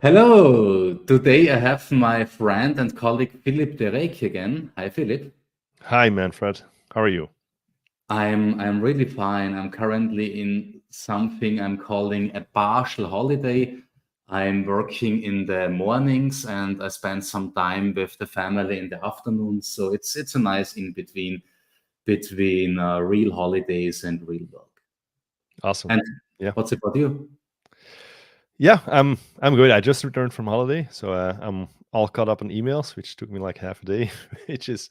Hello, today I have my friend and colleague Philip Derek again. Hi, Philip. Hi, Manfred. How are you? I'm really fine. I'm currently in something I'm calling a partial holiday. I'm working in the mornings and I spend some time with the family in the afternoons. So it's a nice in between real holidays and real work. Awesome. And Yeah. what's about you? Yeah, I'm good. I just returned from holiday, so I'm all caught up on emails, which took me like half a day, which is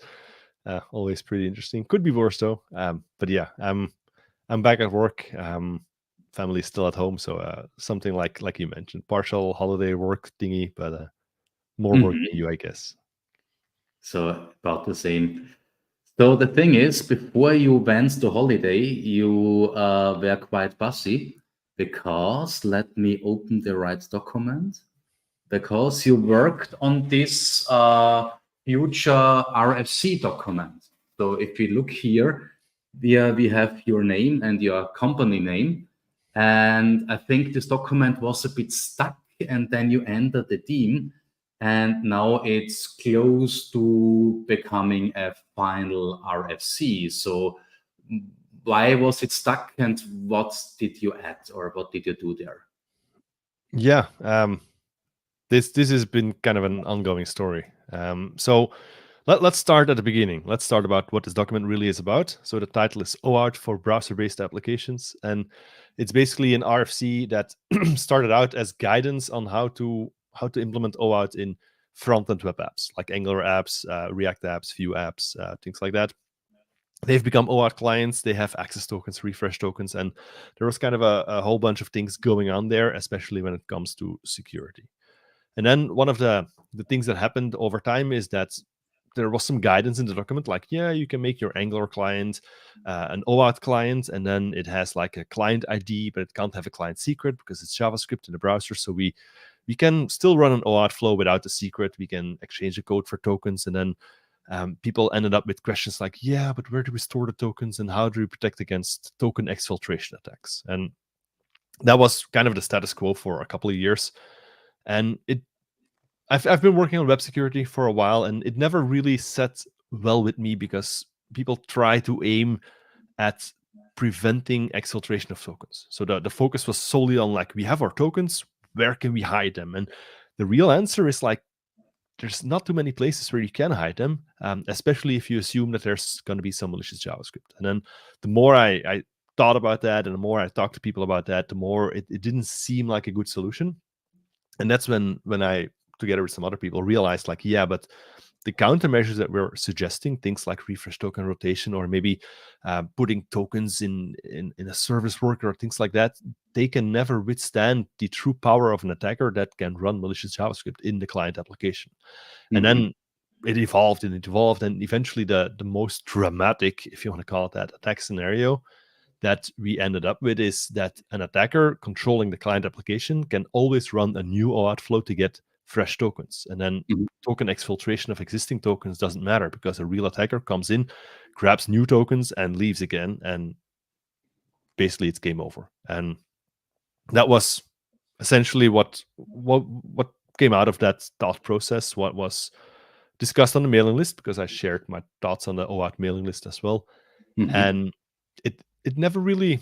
always pretty interesting. Could be worse though. But yeah, I'm back at work. Family's still at home, so something like you mentioned, partial holiday work thingy, but more work than Mhm. you, I guess. So about the same. So the thing is, before you went to holiday, you were quite busy because let me open the right document. Because you worked on this future RFC document. So if we look here, we have your name and your company name. And I think this document was a bit stuck, and then you entered the team, and now it's close to becoming a final RFC. So why was it stuck, and what did you add or what did you do there? Yeah. This has been kind of an ongoing story. So let's start at the beginning. Let's start about what this document really is about. So the title is OAuth for browser-based applications, and it's basically an RFC that started out as guidance on how to implement OAuth in front-end web apps like Angular apps, React apps, Vue apps, things like that. They've become OAuth clients. They have access tokens, refresh tokens, and there was kind of a whole bunch of things going on there, especially when it comes to security. And then one of the things that happened over time is that there was some guidance in the document, like, yeah, you can make your Angular client an OAuth client, and then it has like a client ID, but it can't have a client secret because it's JavaScript in the browser. So we can still run an OAuth flow without the secret. We can exchange the code for tokens, and then people ended up with questions like, yeah, but where do we store the tokens, and how do we protect against token exfiltration attacks? And that was kind of the status quo for a couple of years. And I've been working on web security for a while, and it never really set well with me because people try to aim at preventing exfiltration of tokens. So the focus was solely on like, we have our tokens, where can we hide them? And the real answer is like, there's not too many places where you can hide them, especially if you assume that there's going to be some malicious JavaScript. And then the more I thought about that, and the more I talked to people about that, the more it didn't seem like a good solution. And that's when I, together with some other people, realized like, yeah, but the countermeasures that we're suggesting, things like refresh token rotation, or maybe putting tokens in a service worker or things like that, they can never withstand the true power of an attacker that can run malicious JavaScript in the client application. And Mhm. then it evolved and it evolved, and eventually the most dramatic, if you want to call it that, attack scenario that we ended up with is that an attacker controlling the client application can always run a new OAuth flow to get fresh tokens. And then Mhm. token exfiltration of existing tokens doesn't matter because a real attacker comes in, grabs new tokens, and leaves again. And basically it's game over. And that was essentially what came out of that thought process, what was discussed on the mailing list, because I shared my thoughts on the OAuth mailing list as well. Mhm. And it never really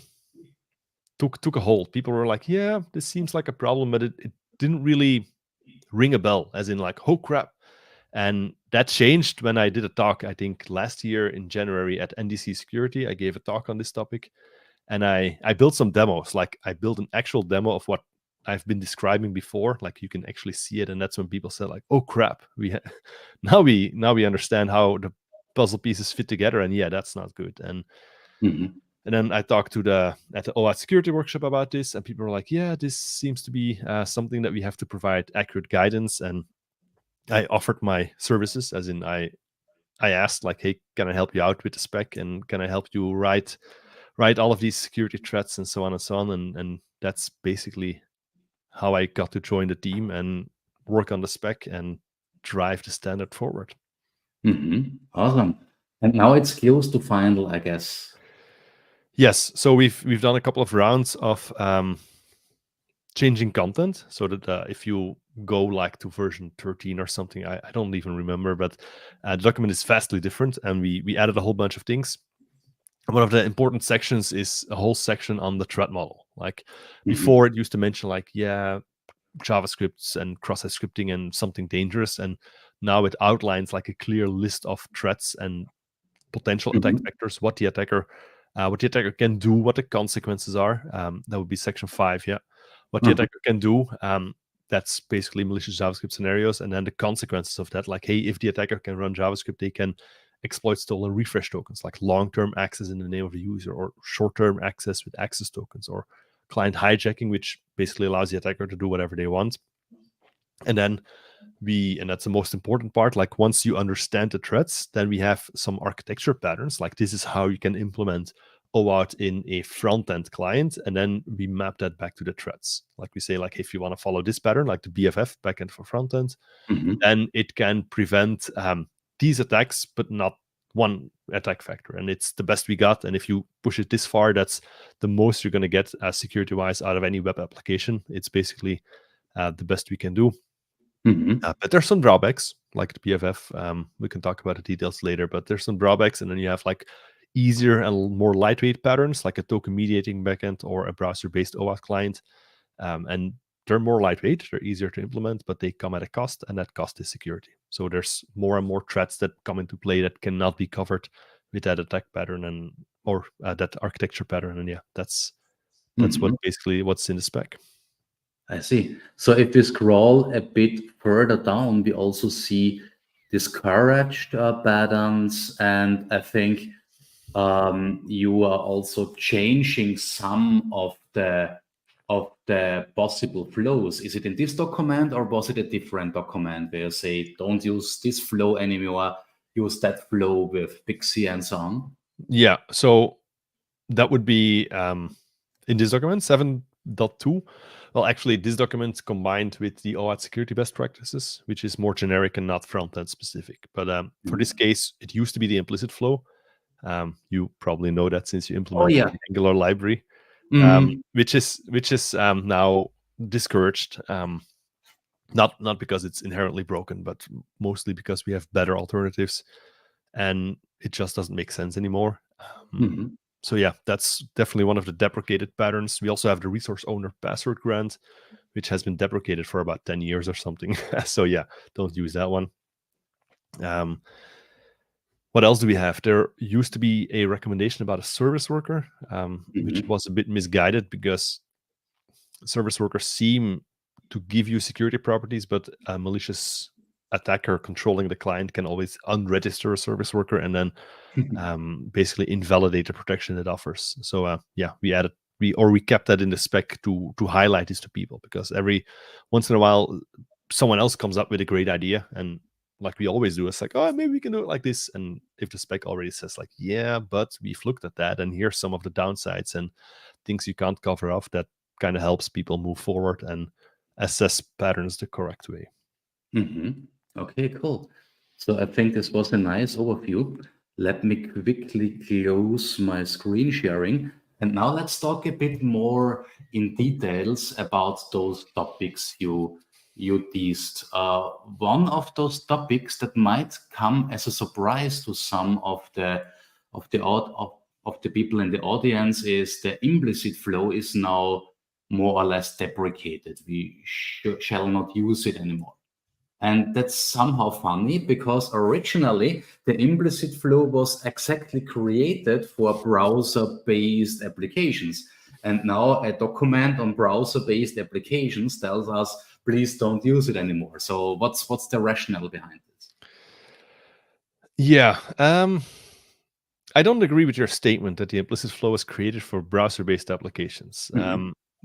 took a hold. People were like, yeah, this seems like a problem, but it didn't really ring a bell, as in like, oh crap. And that changed when I did a talk, I think last year in January at NDC Security. I gave a talk on this topic, and I built some demos. Like, I built an actual demo of what I've been describing before. Like, you can actually see it, and that's when people said like, oh crap, now we understand how the puzzle pieces fit together, and yeah, that's not good. Mhm. And then I talked to at the OAuth security workshop about this, and people were like, "Yeah, this seems to be something that we have to provide accurate guidance." And I offered my services, as in I asked like, "Hey, can I help you out with the spec, and can I help you write all of these security threats and so on and so on?" And that's basically how I got to join the team and work on the spec and drive the standard forward. Mhm. Awesome. And now it's close to final, I guess. Yes, so we've done a couple of rounds of changing content so that if you go like to version 13 or something. I don't even remember, but the document is vastly different, and we added a whole bunch of things. One of the important sections is a whole section on the threat model. Like before, it used to mention like, yeah, JavaScripts and cross-site scripting and something dangerous, and now it outlines like a clear list of threats and potential attack vectors, what the attacker can do, what the consequences are. That would be section 5. Yeah, what the attacker can do. That's basically malicious JavaScript scenarios, and then the consequences of that. Like, hey, if the attacker can run JavaScript, they can exploit stolen refresh tokens, like long-term access in the name of the user, or short-term access with access tokens, or client hijacking, which basically allows the attacker to do whatever they want. And then and that's the most important part, like once you understand the threats, then we have some architecture patterns, like this is how you can implement OAuth in a front-end client, and then we map that back to the threats. Like we say, like if you want to follow this pattern, like the BFF, backend for front-end, then it can prevent these attacks, but not one attack vector. And it's the best we got. And if you push it this far, that's the most you're going to get security-wise out of any web application. It's basically the best we can do. But there's some drawbacks, like the BFF. We can talk about the details later, but there's some drawbacks. And then you have like easier and more lightweight patterns, like a token mediating backend or a browser-based OAuth client. And they're more lightweight, they're easier to implement, but they come at a cost, and that cost is security. So there's more and more threats that come into play that cannot be covered with that attack pattern or that architecture pattern. And yeah, that's what basically what's in the spec. I see. So if we scroll a bit further down, we also see discouraged patterns, and I think you are also changing some of the possible flows. Is it in this document, or was it a different document where you say don't use this flow anymore, use that flow with Pixie and so on? Yeah, so that would be in this document 7.2. Well, actually, this document combined with the OAuth security best practices, which is more generic and not front-end specific. But for this case, it used to be the implicit flow. You probably know that since you implemented the Angular library, which is now discouraged. Not because it's inherently broken, but mostly because we have better alternatives, and it just doesn't make sense anymore. So yeah, that's definitely one of the deprecated patterns. We also have the resource owner password grant, which has been deprecated for about 10 years or something. So yeah, don't use that one. What else do we have? There used to be a recommendation about a service worker, which was a bit misguided, because service workers seem to give you security properties, but a malicious attacker controlling the client can always unregister a service worker and then basically invalidate the protection it offers. So yeah, we kept that in the spec to highlight this to people, because every once in a while someone else comes up with a great idea, and like we always do, it's like, oh, maybe we can do it like this. And if the spec already says like, yeah, but we've looked at that, and here's some of the downsides and things you can't cover off, that kind of helps people move forward and assess patterns the correct way. Okay, cool. So I think this was a nice overview. Let me quickly close my screen sharing. And now let's talk a bit more in details about those topics you teased. One of those topics that might come as a surprise to some of the people in the audience is the implicit flow is now more or less deprecated. We shall not use it anymore. And that's somehow funny, because originally the implicit flow was exactly created for browser-based applications. And now a document on browser-based applications tells us, please don't use it anymore. So what's the rationale behind this? Yeah, I don't agree with your statement that the implicit flow was created for browser-based applications,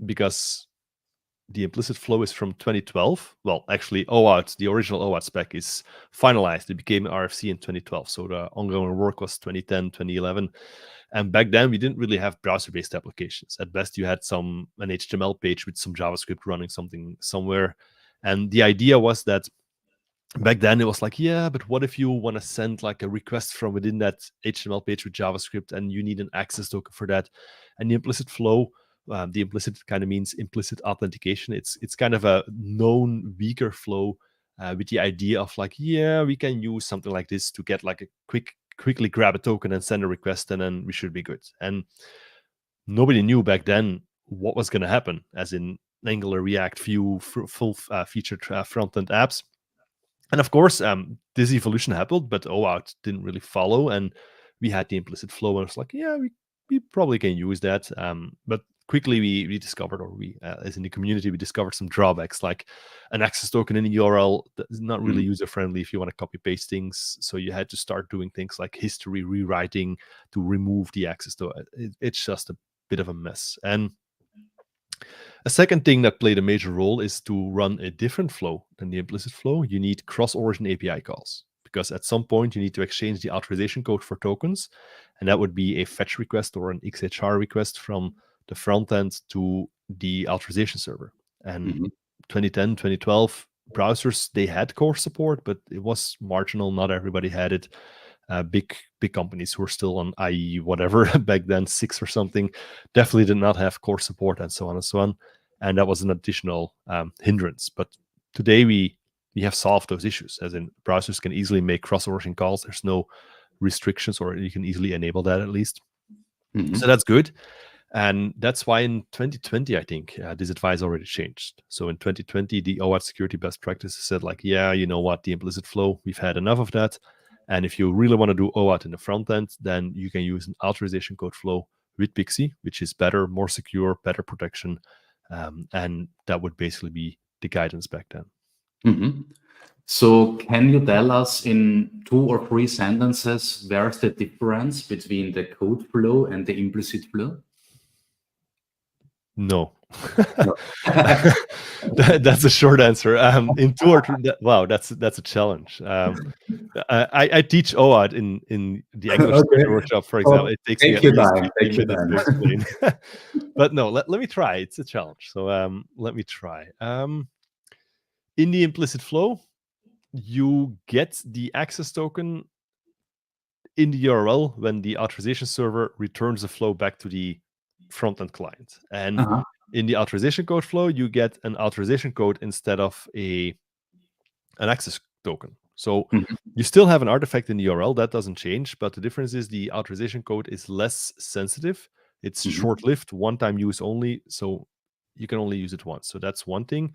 because the implicit flow is from 2012. Well, actually, OAuth, the original OAuth spec, is finalized. It became RFC in 2012. So the ongoing work was 2010, 2011. And back then, we didn't really have browser-based applications. At best, you had an HTML page with some JavaScript running something somewhere. And the idea was that back then it was like, yeah, but what if you want to send like a request from within that HTML page with JavaScript, and you need an access token for that? And the implicit flow the implicit kind of means implicit authentication. It's kind of a known weaker flow with the idea of like, yeah, we can use something like this to get like a quickly grab a token and send a request, and then we should be good. And nobody knew back then what was going to happen, as in Angular, React, Vue, full featured front-end apps. And of course, this evolution happened, but OAuth didn't really follow, and we had the implicit flow, and it's like, yeah, we probably can use that. But quickly we discovered, or we, as in the community, we discovered some drawbacks, like an access token in a URL that is not really user-friendly if you want to copy-paste things. So you had to start doing things like history rewriting to remove the access to it. It's just a bit of a mess. And a second thing that played a major role is to run a different flow than the implicit flow. You need cross-origin API calls, because at some point you need to exchange the authorization code for tokens, and that would be a fetch request or an XHR request from the front end to the authorization server. And 2010, 2012 browsers, they had core support, but it was marginal. Not everybody had it. Big companies who were still on IE whatever back then, 6 or something, definitely did not have core support, and so on and so on. And that was an additional hindrance. But today we have solved those issues, as in browsers can easily make cross-origin calls. There's no restrictions, or you can easily enable that at least. So that's good. And that's why in 2020, I think, this advice already changed. So in 2020, the OAuth security best practices said like, yeah, you know what, the implicit flow, we've had enough of that. And if you really want to do OAuth in the front end, then you can use an authorization code flow with Pixie, which is better, more secure, better protection. And that would basically be the guidance back then. So can you tell us in 2 or 3 sentences, where's the difference between the code flow and the implicit flow? No. That's a short answer. In 2 or 3, wow, that's a challenge. I teach OAuth in the English workshop, for example. It takes me at least 15 minutes to explain. But no, let me try. It's a challenge. So let me try. In the implicit flow, you get the access token in the URL when the authorization server returns the flow back to the front-end client. And in the authorization code flow, you get an authorization code instead of an access token. So you still have an artifact in the URL, that doesn't change, but the difference is the authorization code is less sensitive. It's short-lived, one-time use only, so you can only use it once. So that's one thing.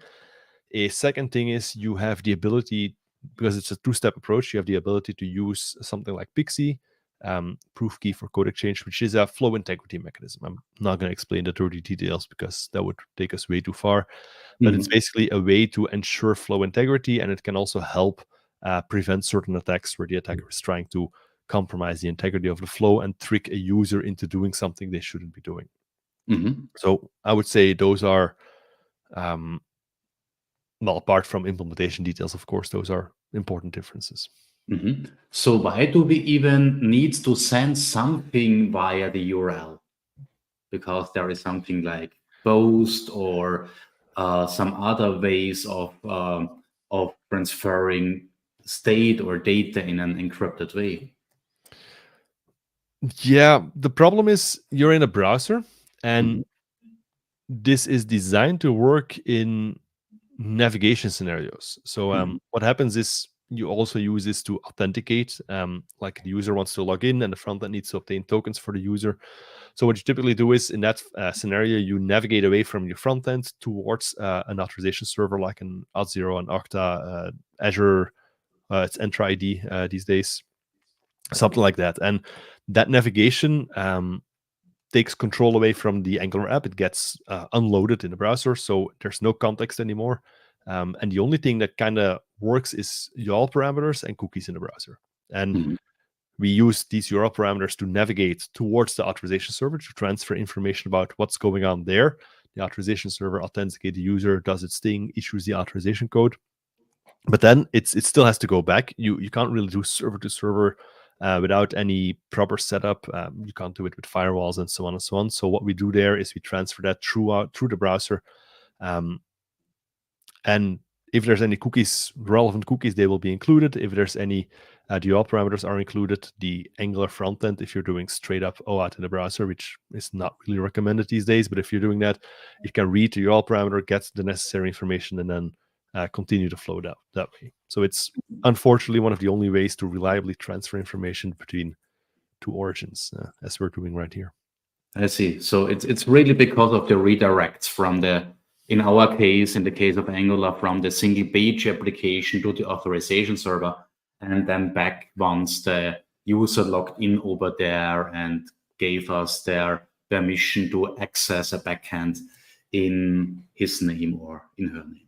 A second thing is you have the ability, because it's a 2-step approach, you have the ability to use something like Pixie, proof key for code exchange, which is a flow integrity mechanism. I'm not going to explain the dirty details because that would take us way too far. But it's basically a way to ensure flow integrity, and it can also help prevent certain attacks where the attacker is trying to compromise the integrity of the flow and trick a user into doing something they shouldn't be doing. So I would say those are, well, apart from implementation details, of course, those are important differences. So why do we even need to send something via the URL? Because there is something like post or some other ways of transferring state or data in an encrypted way. Yeah, the problem is you're in a browser, and this is designed to work in navigation scenarios. So what happens is you also use this to authenticate, like the user wants to log in and the front end needs to obtain tokens for the user. So what you typically do is in that scenario, you navigate away from your front end towards an authorization server like an Auth0, an Okta, Azure, it's Entra ID these days, something like that. And that navigation takes control away from the Angular app. It gets unloaded in the browser, so there's no context anymore. And the only thing that kind of works is URL parameters and cookies in the browser. And we use these URL parameters to navigate towards the authorization server to transfer information about what's going on there. The authorization server authenticates the user, does its thing, issues the authorization code. But then it still has to go back. You can't really do server to server without any proper setup. You can't do it with firewalls and so on and so on. So what we do there is we transfer that through the browser. And if there's any cookies, relevant cookies, they will be included. If there's any UL parameters are included, the Angular front end, if you're doing straight up OAuth in the browser, which is not really recommended these days, but if you're doing that, you can read the UL parameter, get the necessary information, and then continue to flow that way. So it's unfortunately one of the only ways to reliably transfer information between two origins, as we're doing right here. I see. So it's really because of the redirects from the, in our case, in the case of Angular, from the single page application to the authorization server, and then back once the user logged in over there and gave us their permission to access a backend in his name or in her name.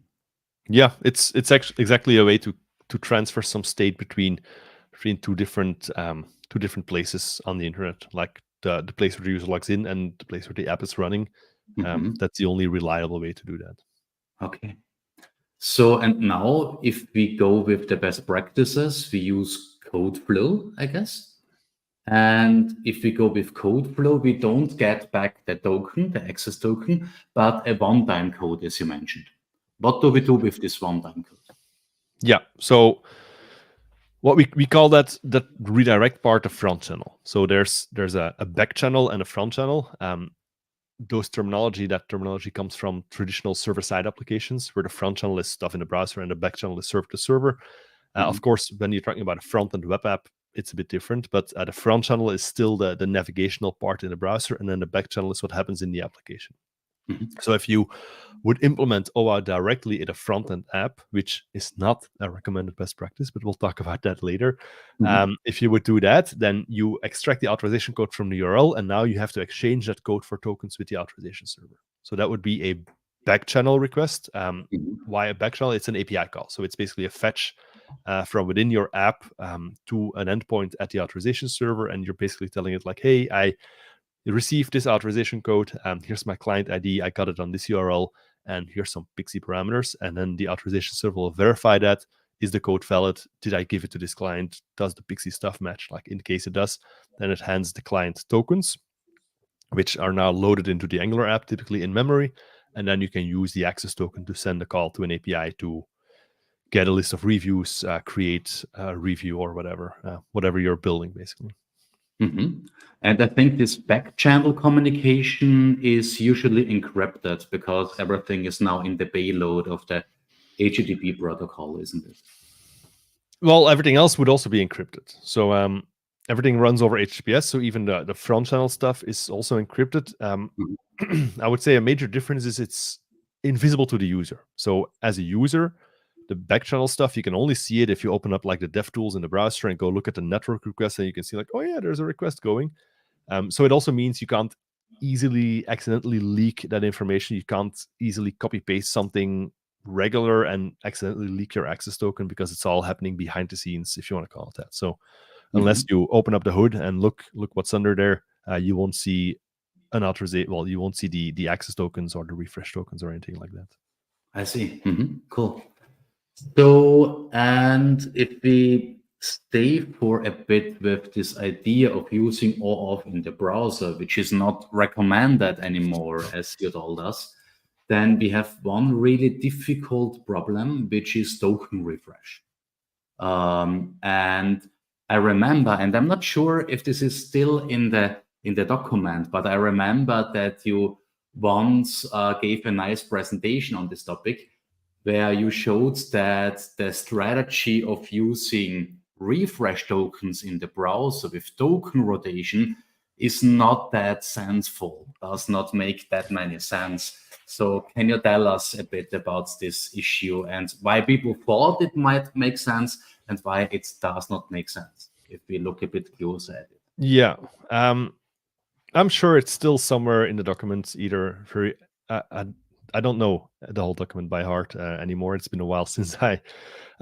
Yeah, it's actually exactly a way to transfer some state between two different places on the internet, like the place where the user logs in and the place where the app is running. That's the only reliable way to do that. Okay. So, and now if we go with the best practices, we use CodeFlow, I guess. And if we go with CodeFlow, we don't get back the token, the access token, but a one-time code, as you mentioned. What do we do with this one-time code? Yeah, so what we call that redirect part of front channel. So there's a back channel and a front channel. That terminology comes from traditional server-side applications, where the front channel is stuff in the browser and the back channel is served to server. Of course, when you're talking about a front-end web app, it's a bit different, but the front channel is still the navigational part in the browser, and then the back channel is what happens in the application. So if you would implement OAuth directly in a front-end app, which is not a recommended best practice, but we'll talk about that later. If you would do that, then you extract the authorization code from the URL, and now you have to exchange that code for tokens with the authorization server. So that would be a back channel request. Why a back channel? It's an API call. So it's basically a fetch from within your app to an endpoint at the authorization server, and you're basically telling it like, hey, I received this authorization code, here's my client ID, I got it on this URL, and here's some Pixie parameters, and then the authorization server will verify that. Is the code valid? Did I give it to this client? Does the Pixie stuff match? Like, in case it does, then it hands the client tokens, which are now loaded into the Angular app, typically in memory, and then you can use the access token to send a call to an API to get a list of reviews, create a review, or whatever you're building, basically. And I think this back channel communication is usually encrypted because everything is now in the payload of the HTTP protocol, isn't it? Well, everything else would also be encrypted. So everything runs over HTTPS. So even the front channel stuff is also encrypted. I would say a major difference is it's invisible to the user. So as a user, the back channel stuff, you can only see it if you open up like the DevTools in the browser and go look at the network request, and you can see like, oh yeah, there's a request going. So it also means you can't easily accidentally leak that information. You can't easily copy paste something regular and accidentally leak your access token, because it's all happening behind the scenes, if you want to call it that. So unless you open up the hood and look what's under there, you won't see an authorization. Well, you won't see the access tokens or the refresh tokens or anything like that. I see. Cool. So, and if we stay for a bit with this idea of using OAuth in the browser, which is not recommended anymore, as you told us, then we have one really difficult problem, which is token refresh. And I remember, and I'm not sure if this is still in the document, but I remember that you once gave a nice presentation on this topic, where you showed that the strategy of using refresh tokens in the browser with token rotation is not that senseful, does not make that many sense. So can you tell us a bit about this issue and why people thought it might make sense and why it does not make sense, if we look a bit closer at it? Yeah. I'm sure it's still somewhere in the documents, either very... I don't know the whole document by heart anymore. It's been a while since I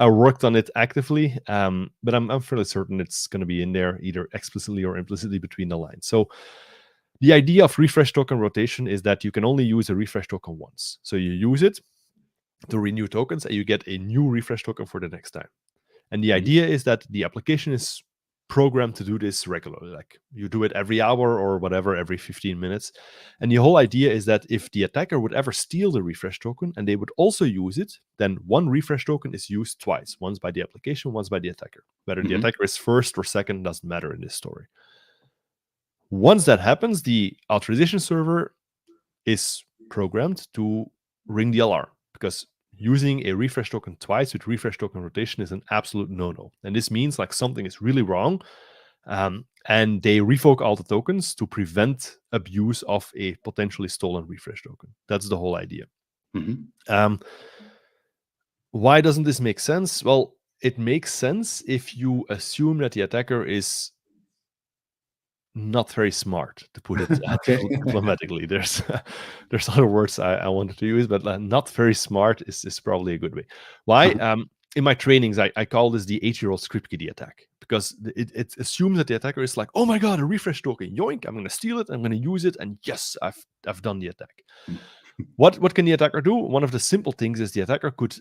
worked on it actively, but I'm fairly certain it's going to be in there, either explicitly or implicitly between the lines. So the idea of refresh token rotation is that you can only use a refresh token once. So you use it to renew tokens, and you get a new refresh token for the next time. And the idea is that the application is programmed to do this regularly. Like you do it every hour or whatever, every 15 minutes. And the whole idea is that if the attacker would ever steal the refresh token and they would also use it, then one refresh token is used twice, once by the application, once by the attacker. Whether the attacker is first or second doesn't matter in this story. Once that happens, the authorization server is programmed to ring the alarm, because using a refresh token twice with refresh token rotation is an absolute no-no. And this means like something is really wrong, and they revoke all the tokens to prevent abuse of a potentially stolen refresh token. That's the whole idea. Why doesn't this make sense? Well, it makes sense if you assume that the attacker is not very smart, to put it diplomatically. There's other words I wanted to use, but not very smart is probably a good way. Why? In my trainings, I call this the 8-year-old script kiddie attack, because it assumes that the attacker is like, oh my god, a refresh token, yoink, I'm going to steal it, I'm going to use it, and yes, I've done the attack. What can the attacker do? One of the simple things is the attacker could,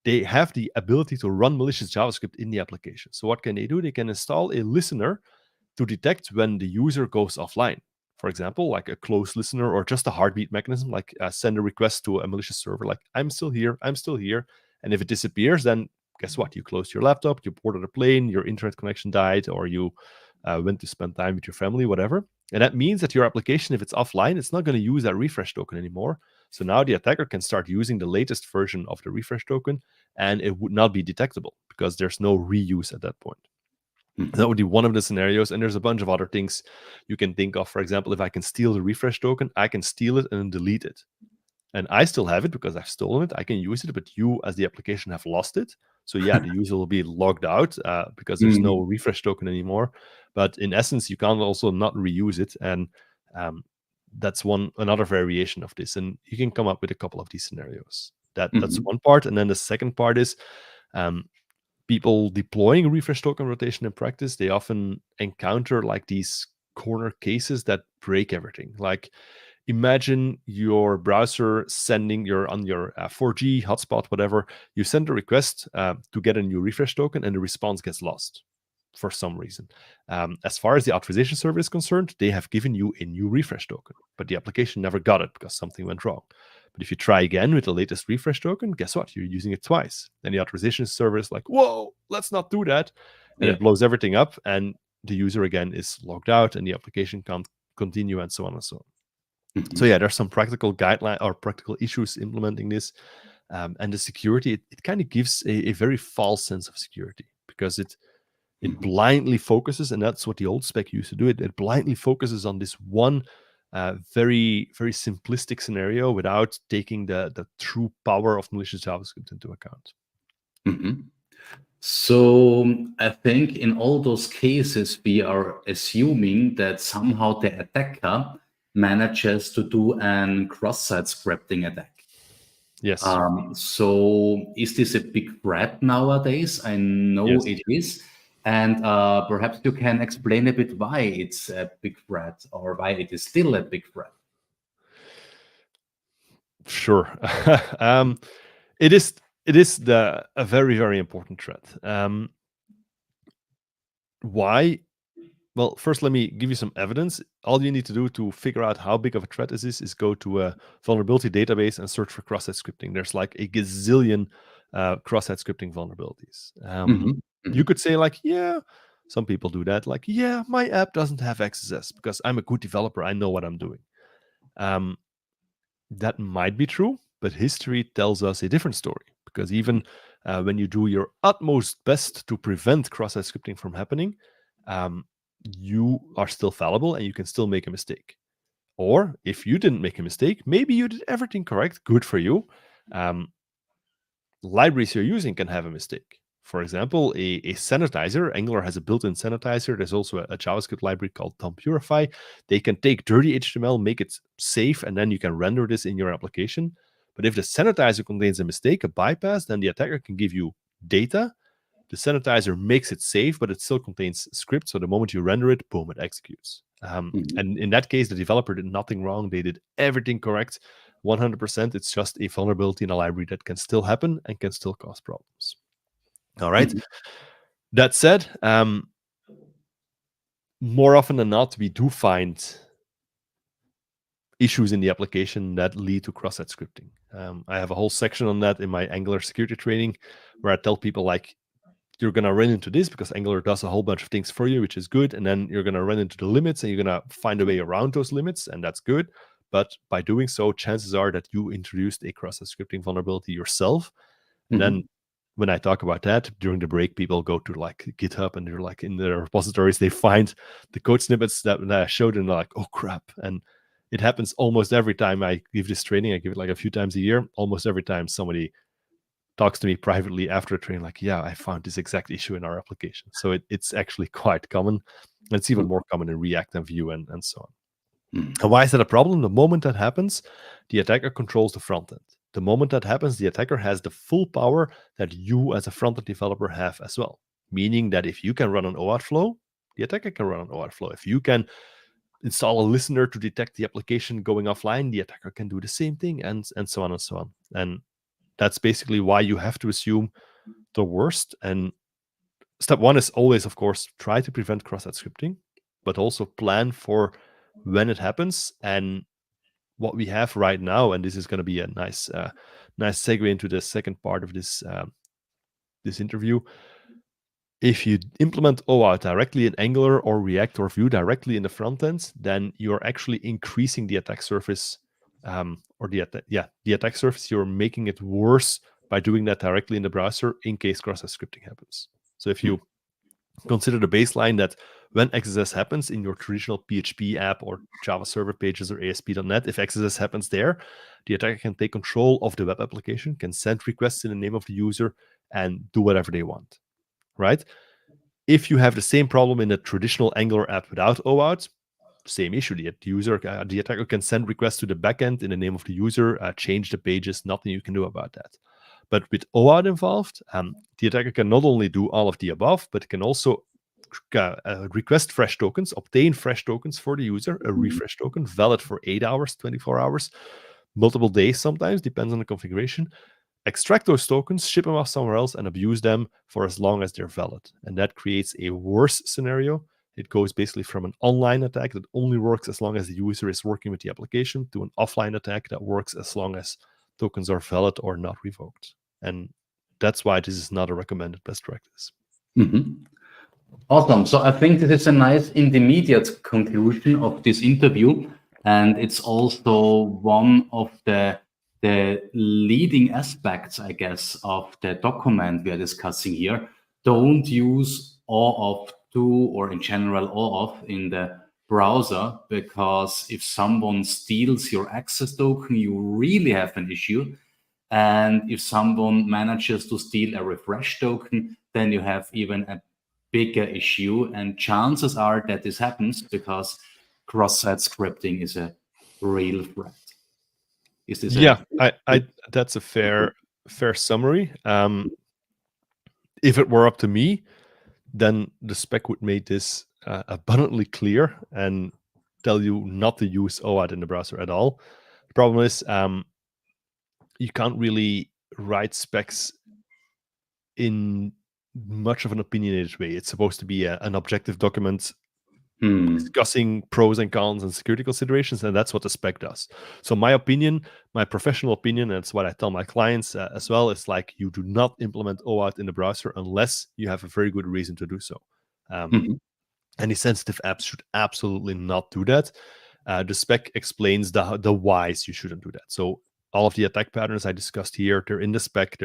they have the ability to run malicious JavaScript in the application. So what can they do? They can install a listener to detect when the user goes offline. For example, like a close listener or just a heartbeat mechanism, like send a request to a malicious server, like I'm still here. And if it disappears, then guess what? You closed your laptop, you boarded a plane, your internet connection died, or you went to spend time with your family, whatever. And that means that your application, if it's offline, it's not going to use that refresh token anymore. So now the attacker can start using the latest version of the refresh token, and it would not be detectable because there's no reuse at that point. That would be one of the scenarios, and there's a bunch of other things you can think of. For example, if I can steal the refresh token, I can steal it and then delete it. And I still have it because I've stolen it. I can use it, but you as the application have lost it. So yeah, the user will be logged out because there's no refresh token anymore. But in essence, you can also not reuse it. And that's another variation of this. And you can come up with a couple of these scenarios. That's one part. And then the second part is people deploying refresh token rotation in practice, they often encounter like these corner cases that break everything. Like imagine your browser sending on your 4G hotspot, whatever, you send a request to get a new refresh token and the response gets lost for some reason. As far as the authorization server is concerned, they have given you a new refresh token, but the application never got it because something went wrong. But if you try again with the latest refresh token, guess what? You're using it twice. Then the authorization server is like, whoa, let's not do that. And it blows everything up. And the user, again, is logged out and the application can't continue and so on and so on. So yeah, there's some practical guideline or practical issues implementing this. And the security, it kind of gives a very false sense of security because it blindly focuses, and that's what the old spec used to do. It blindly focuses on this one very, very simplistic scenario without taking the true power of malicious JavaScript into account. So I think in all those cases, we are assuming that somehow the attacker manages to do an cross-site scripting attack. Yes. So is this a big threat nowadays? I know it is. And perhaps you can explain a bit why it's a big threat or why it is still a big threat. Sure. It is a very, very important threat. Why? Well, first, let me give you some evidence. All you need to do to figure out how big of a threat this is go to a vulnerability database and search for cross-site scripting. There's like a gazillion cross-site scripting vulnerabilities. You could say like, yeah, some people do that. Like, yeah, my app doesn't have XSS because I'm a good developer. I know what I'm doing. That might be true, but history tells us a different story. Because even when you do your utmost best to prevent cross-site scripting from happening, you are still fallible and you can still make a mistake. Or if you didn't make a mistake, maybe you did everything correct, good for you. Libraries you're using can have a mistake. For example, a sanitizer, Angular has a built-in sanitizer. There's also a JavaScript library called Tom Purify. They can take dirty HTML, make it safe, and then you can render this in your application. But if the sanitizer contains a mistake, a bypass, then the attacker can give you data. The sanitizer makes it safe, but it still contains script. So the moment you render it, boom, it executes. And in that case, the developer did nothing wrong. They did everything correct, 100%. It's just a vulnerability in a library that can still happen and can still cause problems. All right. That said, more often than not, we do find issues in the application that lead to cross-site scripting. I have a whole section on that in my Angular security training, where I tell people, like, you're going to run into this because Angular does a whole bunch of things for you, which is good. And then you're going to run into the limits and you're going to find a way around those limits. And that's good. But by doing so, chances are that you introduced a cross-site scripting vulnerability yourself. And then when I talk about that during the break, people go to like GitHub and they're like in their repositories, they find the code snippets that I showed and they're like, oh crap. And it happens almost every time I give this training. I give it like a few times a year. Almost every time somebody talks to me privately after a training, like, yeah, I found this exact issue in our application. So it's actually quite common. And it's even more common in React and Vue and so on. And why is that a problem? The moment that happens, the attacker controls the front end. The moment that happens, the attacker has the full power that you as a front-end developer have as well. Meaning that if you can run an OAuth flow, the attacker can run an OAuth flow. If you can install a listener to detect the application going offline, the attacker can do the same thing, and so on and so on. And that's basically why you have to assume the worst. And step one is always, of course, try to prevent cross-site scripting, but also plan for when it happens. And what we have right now, and this is going to be a nice segue into the second part of this interview. If you implement OAuth directly in Angular or React or Vue directly in the front end, then you're actually increasing the attack surface, or the attack surface. You're making it worse by doing that directly in the browser in case cross-site scripting happens. So if you consider the baseline that when XSS happens in your traditional PHP app or Java server pages or ASP.NET, if XSS happens there, the attacker can take control of the web application, can send requests in the name of the user, and do whatever they want, right? If you have the same problem in a traditional Angular app without OAuth, same issue. The attacker can send requests to the backend in the name of the user, change the pages, nothing you can do about that. But with OAuth involved, the attacker can not only do all of the above, but can also request fresh tokens, obtain fresh tokens for the user, a refresh token, valid for 8 hours, 24 hours, multiple days sometimes, depends on the configuration, extract those tokens, ship them off somewhere else, and abuse them for as long as they're valid. And that creates a worse scenario. It goes basically from an online attack that only works as long as the user is working with the application to an offline attack that works as long as tokens are valid or not revoked. And that's why this is not a recommended best practice. Awesome. So I think this is a nice intermediate conclusion of this interview. And it's also one of the leading aspects, I guess, of the document we are discussing here. Don't use OAuth 2 or in general OAuth in the browser, because if someone steals your access token, you really have an issue. And if someone manages to steal a refresh token, then you have even a bigger issue. And chances are that this happens because cross-site scripting is a real threat. Is this? That's a fair summary. If it were up to me, then the spec would make this abundantly clear and tell you not to use OAuth in the browser at all. The problem is you can't really write specs in much of an opinionated way. It's supposed to be an objective document discussing pros and cons and security considerations, and that's what the spec does. So my opinion, my professional opinion, and it's what I tell my clients as well, is like, you do not implement OAuth in the browser unless you have a very good reason to do so. Any sensitive apps should absolutely not do that. The spec explains the whys you shouldn't do that. So all of the attack patterns I discussed here, they're in the spec.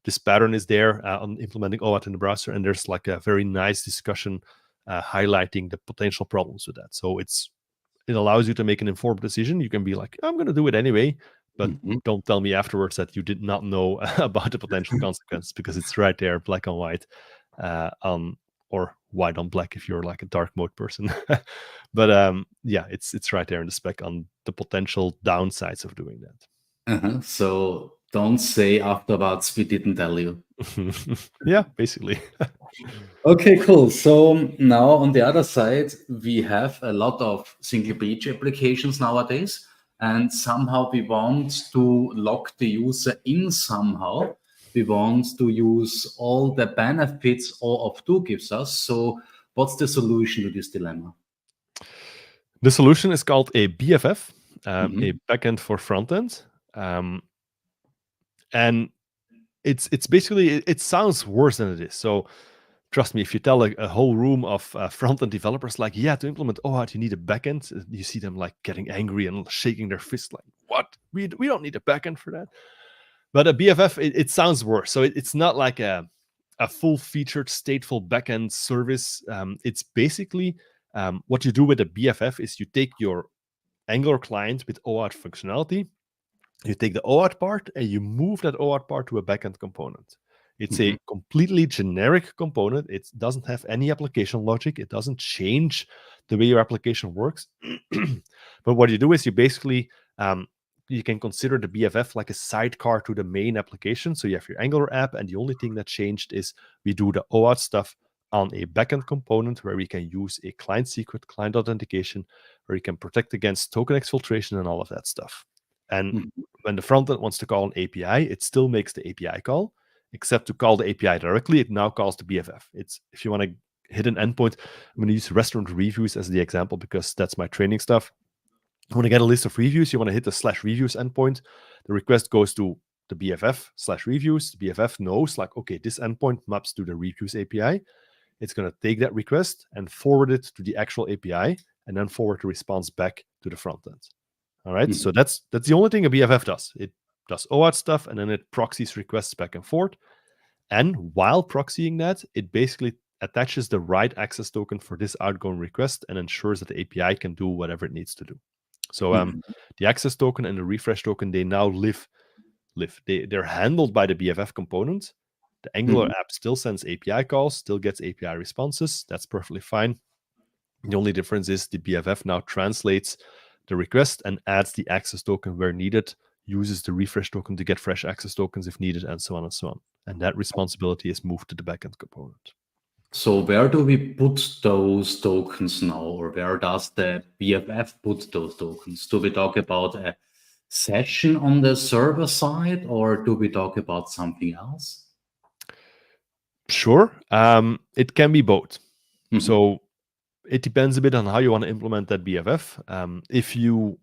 This pattern is there on implementing OAuth in the browser, and there's like a very nice discussion highlighting the potential problems with that. So it allows you to make an informed decision. You can be like, I'm going to do it anyway, but don't tell me afterwards that you did not know about the potential consequences, because it's right there, black on white, or white on black if you're like a dark mode person. But it's right there in the spec on the potential downsides of doing that. So don't say afterwards we didn't tell you. Yeah, basically. Okay, cool. So now on the other side, we have a lot of single page applications nowadays, and somehow we want to lock the user in somehow. We want to use all the benefits OAuth 2 gives us. So What's the solution to this dilemma? The solution is called a BFF, Mhm. a backend for frontend, and it's basically it sounds worse than it is. So trust me, if you tell a whole room of front-end developers like, yeah, to implement OAuth, you need a backend, you see them like getting angry and shaking their fist like, what? We don't need a backend for that. But a BFF, it sounds worse. So it's not like a full-featured stateful backend service. It's basically what you do with a BFF is you take your Angular client with OAuth functionality, you take the OAuth part and you move that OAuth part to a backend component. It's a completely generic component. It doesn't have any application logic. It doesn't change the way your application works. But what you do is you basically, you can consider the BFF like a sidecar to the main application. So you have your Angular app, and the only thing that changed is we do the OAuth stuff on a backend component where we can use a client secret, client authentication, where you can protect against token exfiltration and all of that stuff. And when the frontend wants to call an API, it still makes the API call, except to call the API directly, it now calls the BFF. It's if you want to hit an endpoint, I'm going to use restaurant reviews as the example because that's my training stuff. You want to get a list of reviews, you want to hit the /reviews endpoint. The request goes to the BFF /reviews. The BFF knows like, okay, this endpoint maps to the reviews API. It's going to take that request and forward it to the actual API and then forward the response back to the frontend. All right, so that's the only thing a BFF does. It does OAuth stuff, and then it proxies requests back and forth. And while proxying that, it basically attaches the right access token for this outgoing request and ensures that the API can do whatever it needs to do. So the access token and the refresh token, they now live. They're handled by the BFF component. The Angular app still sends API calls, still gets API responses. That's perfectly fine. The only difference is the BFF now translates the request and adds the access token where needed, uses the refresh token to get fresh access tokens if needed, and so on and so on. And that responsibility is moved to the backend component. So where do we put those tokens now, or where does the BFF put those tokens? Do we talk about a session on the server side, or do we talk about something else? Sure. It can be both. So it depends a bit on how you want to implement that BFF. If you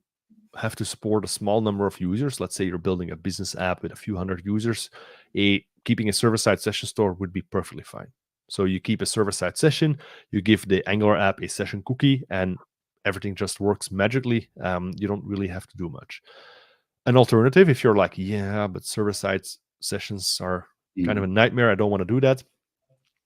have to support a small number of users, let's say you're building a business app with a few hundred users, keeping a server-side session store would be perfectly fine. So you keep a server-side session, you give the Angular app a session cookie, and everything just works magically. You don't really have to do much. An alternative, if you're like, yeah, but server-side sessions are kind of a nightmare, I don't want to do that.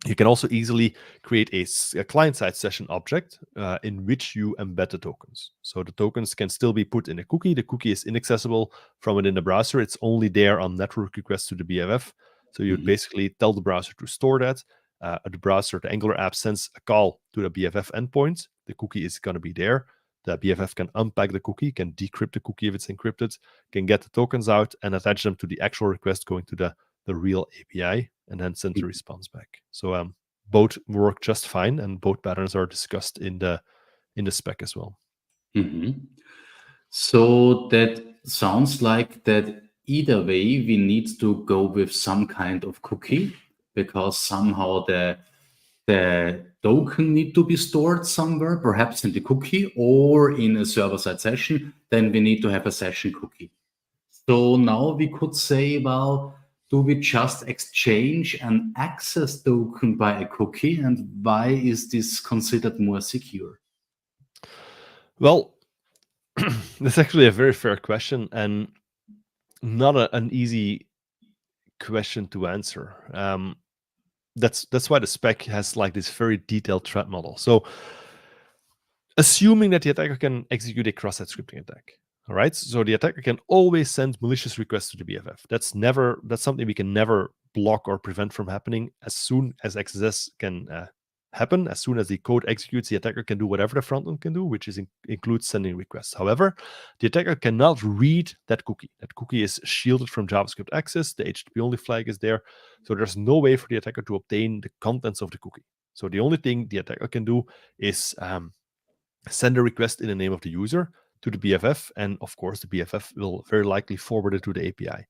You can also easily create a client-side session object in which you embed the tokens. So the tokens can still be put in a cookie. The cookie is inaccessible from within the browser. It's only there on network requests to the BFF. So you'd basically tell the browser to store that. The browser, the Angular app sends a call to the BFF endpoint. The cookie is going to be there. The BFF can unpack the cookie, can decrypt the cookie if it's encrypted, can get the tokens out and attach them to the actual request going to the real API, and then send the response back. So both work just fine, and both patterns are discussed in the spec as well. So that sounds like that either way we need to go with some kind of cookie, because somehow the token need to be stored somewhere, perhaps in the cookie or in a server-side session. Then we need to have a session cookie. So now we could say, well, do we just exchange an access token by a cookie, and why is this considered more secure? Well, that's actually a very fair question and not an easy question to answer. That's why the spec has like this very detailed threat model. So assuming that the attacker can execute a cross-site scripting attack, all right? So the attacker can always send malicious requests to the BFF. That's something we can never block or prevent from happening. As soon as XSS can happen, as soon as the code executes, the attacker can do whatever the frontend can do, which includes sending requests. However, the attacker cannot read that cookie. That cookie is shielded from JavaScript access. The HTTP only flag is there. So there's no way for the attacker to obtain the contents of the cookie. So the only thing the attacker can do is send a request in the name of the user to the BFF, and of course the BFF will very likely forward it to the API.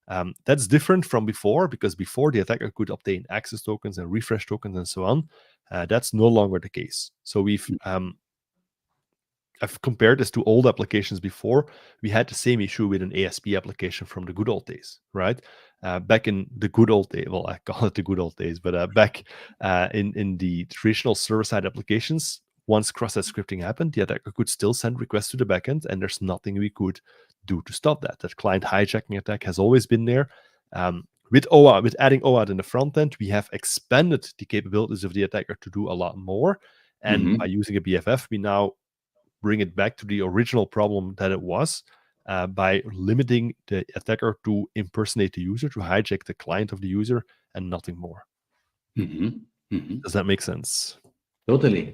That's different from before, because before the attacker could obtain access tokens and refresh tokens and so on. That's no longer the case. So I've compared this to old applications before. We had the same issue with an ASP application from the good old days, right? Back in the good old days, well, I call it the good old days, but back in the traditional server-side applications, once cross-site scripting happened, the attacker could still send requests to the backend, and there's nothing we could do to stop that. That client hijacking attack has always been there. With OAuth, with adding OAuth in the front end, we have expanded the capabilities of the attacker to do a lot more. And by using a BFF, we now bring it back to the original problem that it was, by limiting the attacker to impersonate the user, to hijack the client of the user, and nothing more. Does that make sense? Totally.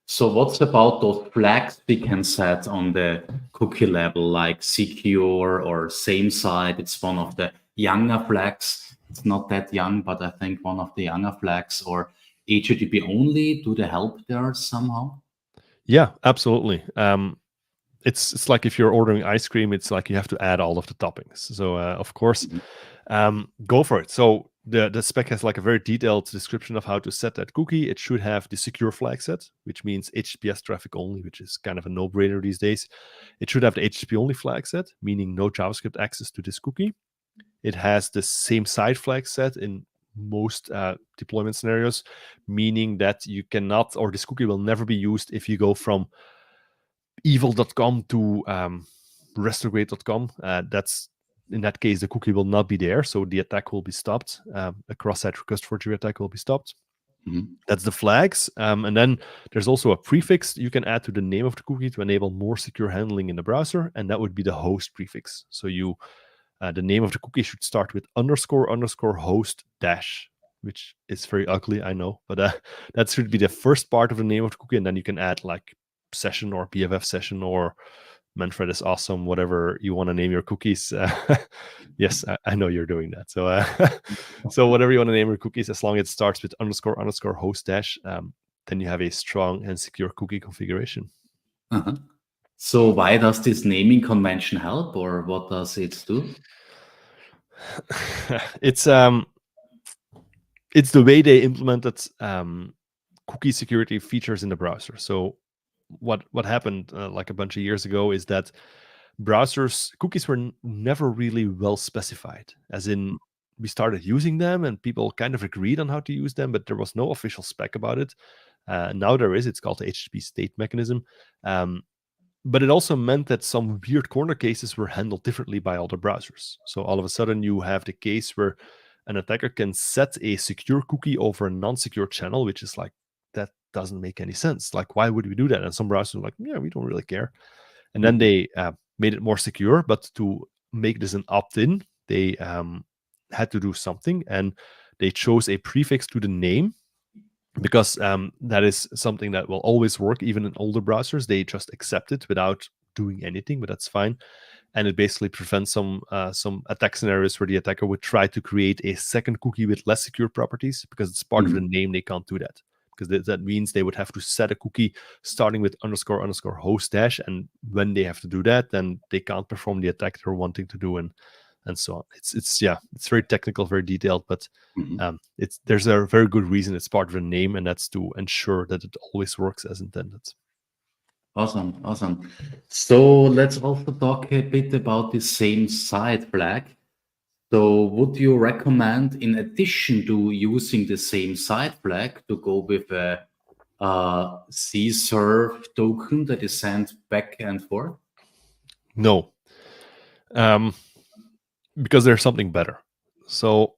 So what's about those flags we can set on the cookie level, like secure or same side? It's one of the younger flags. It's not that young, but I think one of the younger flags. Or HTTP only. Do they help there somehow? Yeah, absolutely. It's like if you're ordering ice cream, it's like you have to add all of the toppings. So of course, go for it. So the spec has like a very detailed description of how to set that cookie. It should have the secure flag set, which means HTTPS traffic only, which is kind of a no-brainer these days. It should have the HTTP only flag set, meaning no JavaScript access to this cookie. It has the same side flag set in most deployment scenarios, meaning that you cannot, or this cookie will never be used if you go from evil.com to retrograde.com. That's in that case, the cookie will not be there, so the attack will be stopped. A cross-site request forgery attack will be stopped. That's the flags. And then there's also a prefix you can add to the name of the cookie to enable more secure handling in the browser, and that would be the host prefix. So the name of the cookie should start with __host dash, which is very ugly, I know, but that should be the first part of the name of the cookie, and then you can add like session or BFF session or Manfred is awesome, whatever you want to name your cookies. Yes, I know you're doing that. So so whatever you want to name your cookies, as long as it starts with __host dash, then you have a strong and secure cookie configuration. So why does this naming convention help, or what does it do? It's the way they implemented cookie security features in the browser. So what happened like a bunch of years ago is that cookies were never really well specified, as in we started using them and people kind of agreed on how to use them, but there was no official spec about it. Now there is. It's called the HTTP state mechanism. But it also meant that some weird corner cases were handled differently by other browsers. So all of a sudden you have the case where an attacker can set a secure cookie over a non-secure channel, which is like, that doesn't make any sense. Like, why would we do that? And some browsers were like, yeah, we don't really care. And then they made it more secure, but to make this an opt-in, they had to do something, and they chose a prefix to the name, because that is something that will always work even in older browsers. They just accept it without doing anything, but that's fine. And it basically prevents some attack scenarios where the attacker would try to create a second cookie with less secure properties, because it's part of the name. They can't do that, because that means they would have to set a cookie starting with __host dash, and when they have to do that, then they can't perform the attack they're wanting to do, and so on. It's very technical, very detailed, but there's a very good reason it's part of the name, and that's to ensure that it always works as intended. Awesome. So let's also talk a bit about the same side flag. So would you recommend, in addition to using the same side flag, to go with a CSRF token that is sent back and forth? No, because there's something better. So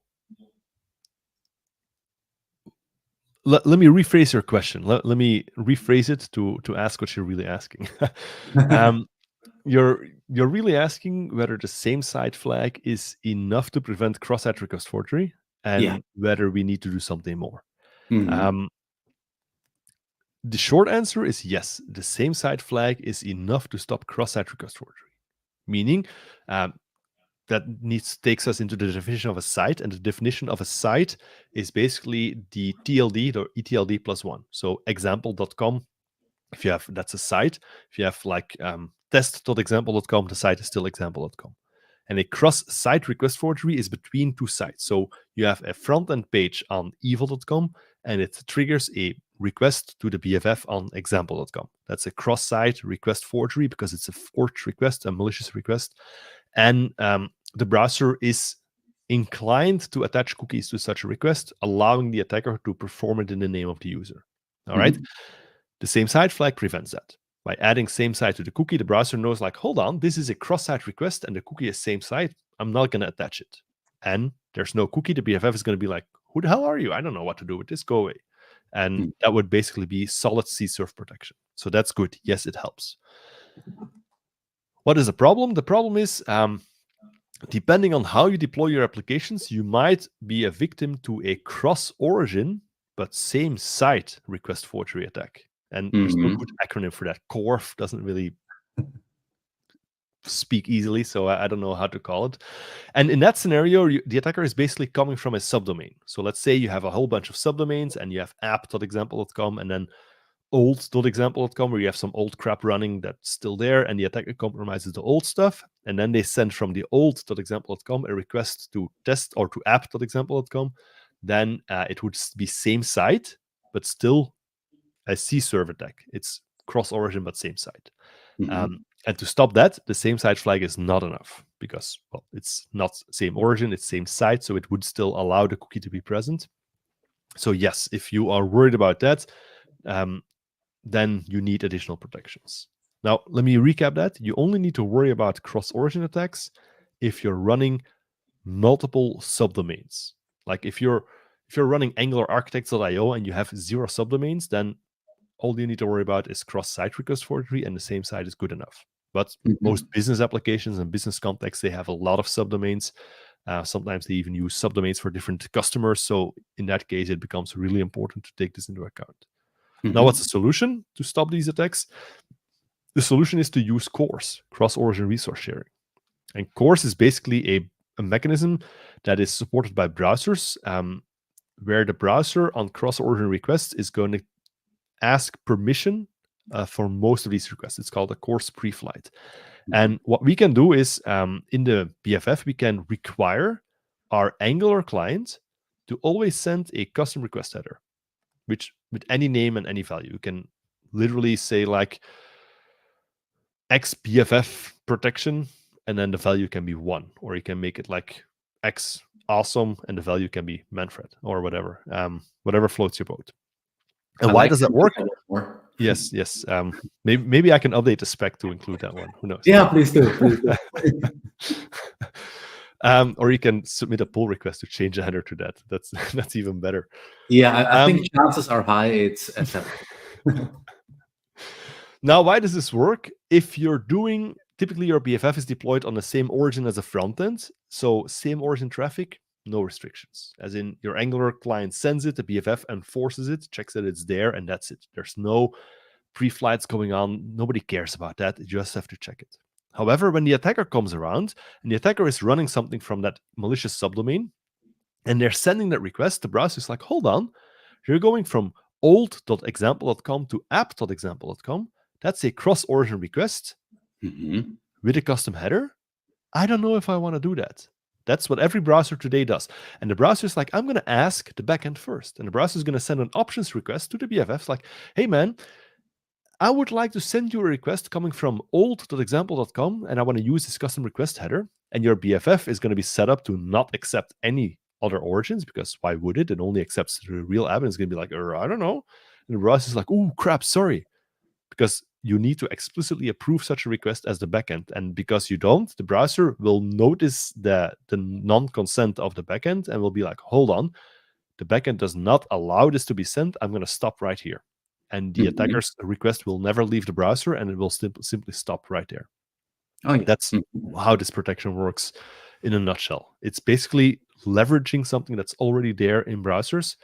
let me rephrase your question. Let me rephrase it to ask what you're really asking. You're really asking whether the same side flag is enough to prevent cross-site request forgery, and whether we need to do something more. The short answer is yes. The same side flag is enough to stop cross-site request forgery, meaning that takes us into the definition of a site, and the definition of a site is basically the TLD or ETLD plus one. So example.com, that's a site. If you have like test.example.com, the site is still example.com. And a cross-site request forgery is between two sites. So you have a front-end page on evil.com, and it triggers a request to the BFF on example.com. That's a cross-site request forgery because it's a forged request, a malicious request. And the browser is inclined to attach cookies to such a request, allowing the attacker to perform it in the name of the user. All right. The same site flag prevents that. By adding same site to the cookie, the browser knows like, hold on, this is a cross-site request and the cookie is same site. I'm not going to attach it. And there's no cookie. The BFF is going to be like, who the hell are you? I don't know what to do with this. Go away. And that would basically be solid CSRF protection. So that's good. Yes, it helps. What is the problem? The problem is, depending on how you deploy your applications, you might be a victim to a cross-origin but same site request forgery attack. And there's no good acronym for that. CORF doesn't really speak easily, so I don't know how to call it. And in that scenario, the attacker is basically coming from a subdomain. So let's say you have a whole bunch of subdomains and you have app.example.com and then old.example.com, where you have some old crap running that's still there, and the attacker compromises the old stuff, and then they send from the old.example.com a request to test or to app.example.com. Then it would be same site, but still a CSRF attack. It's cross-origin, but same site. And to stop that, the same site flag is not enough because, well, it's not same origin, it's same site, so it would still allow the cookie to be present. So yes, if you are worried about that, then you need additional protections. Now, let me recap that. You only need to worry about cross-origin attacks if you're running multiple subdomains. Like if you're running Angular Architects.io and you have 0 subdomains, then all you need to worry about is cross-site request forgery, and the same site is good enough. But most business applications and business contexts, they have a lot of subdomains. Sometimes they even use subdomains for different customers. So in that case, it becomes really important to take this into account. Now, what's the solution to stop these attacks? The solution is to use CORS, cross-origin resource sharing. And CORS is basically a mechanism that is supported by browsers, where the browser on cross-origin requests is going to ask permission for most of these requests. It's called a CORS pre-flight. And what we can do is, in the BFF, we can require our Angular client to always send a custom request header, which with any name and any value. You can literally say like X BFF protection, and then the value can be 1, or you can make it like X awesome, and the value can be Manfred or whatever, whatever floats your boat. And why does that work? Yes. Maybe I can update the spec to include that one. Who knows? Yeah, please do. Or you can submit a pull request to change the header to that. That's even better. Yeah, I think chances are high it's acceptable. Now, why does this work? If you're doing, typically your BFF is deployed on the same origin as a front end. So same origin traffic, no restrictions. As in your Angular client sends it, the BFF enforces it, checks that it's there, and that's it. There's no pre-flights going on. Nobody cares about that. You just have to check it. However, when the attacker comes around and the attacker is running something from that malicious subdomain and they're sending that request, the browser is like, hold on, you're going from old.example.com to app.example.com. That's a cross-origin request with a custom header. I don't know if I want to do that. That's what every browser today does. And the browser is like, I'm going to ask the backend first. And the browser is going to send an options request to the BFF like, hey, man, I would like to send you a request coming from old.example.com, and I want to use this custom request header. And your BFF is going to be set up to not accept any other origins, because why would it? It only accepts the real app, and it's going to be like, I don't know. And the browser is like, oh, crap, sorry. Because you need to explicitly approve such a request as the backend. And because you don't, the browser will notice the non-consent of the backend and will be like, hold on, the backend does not allow this to be sent. I'm going to stop right here. And the attacker's request will never leave the browser, and it will simply stop right there. Oh, yeah. That's how this protection works in a nutshell. It's basically leveraging something that's already there in browsers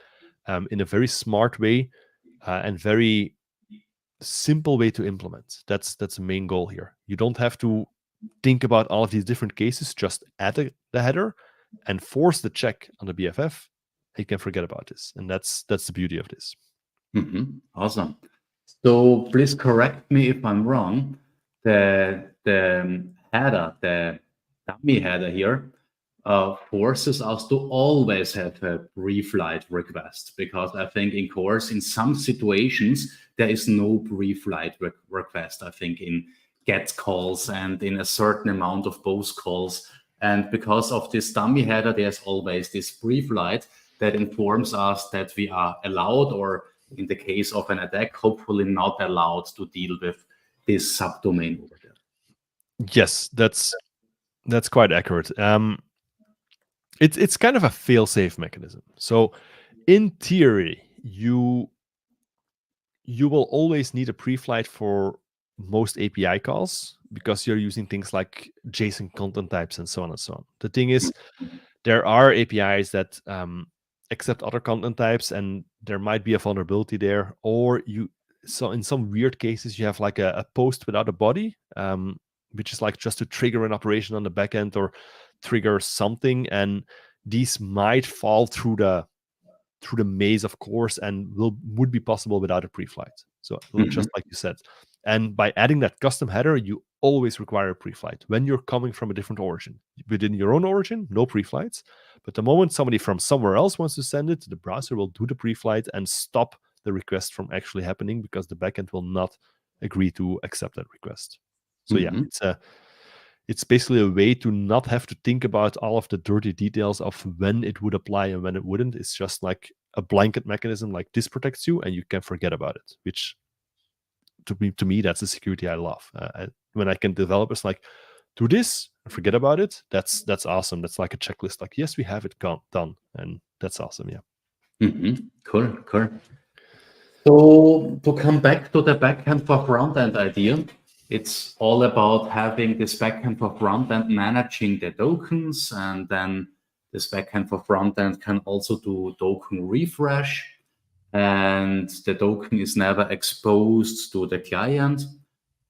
in a very smart way and very simple way to implement. That's the main goal here. You don't have to think about all of these different cases. Just add the header and force the check on the BFF. You can forget about this, and that's the beauty of this. Awesome. So please correct me if I'm wrong. The header, dummy header here forces us to always have a pre-flight request, because I think in course, in some situations, there is no pre-flight request, I think in GET calls and in a certain amount of post calls. And because of this dummy header, there's always this pre-flight that informs us that we are allowed, or in the case of an attack, hopefully not allowed to deal with this subdomain over there. Yes, that's quite accurate. It's kind of a fail-safe mechanism. So in theory, you will always need a pre-flight for most API calls, because you're using things like JSON content types and so on and so on. The thing is, there are APIs that accept other content types, and there might be a vulnerability there. Or so in some weird cases, you have like a post without a body, which is like just to trigger an operation on the backend or trigger something, and these might fall through the maze, of course, and would be possible without a pre-flight. So just like you said, and by adding that custom header, you always require a pre-flight when you're coming from a different origin. Within your own origin, no pre-flights, but the moment somebody from somewhere else wants to send it, the browser will do the pre-flight and stop the request from actually happening, because the backend will not agree to accept that request. So yeah, it's basically a way to not have to think about all of the dirty details of when it would apply and when it wouldn't. It's just like a blanket mechanism, like this protects you and you can forget about it, which to me that's the security I love. When I can developers like do this and forget about it, that's awesome. That's like a checklist, like, yes, we have it done, and that's awesome. Yeah. Cool. So to come back to the backend for front-end idea, it's all about having this backend for front-end managing the tokens, and then this backend for front-end can also do token refresh, and the token is never exposed to the client,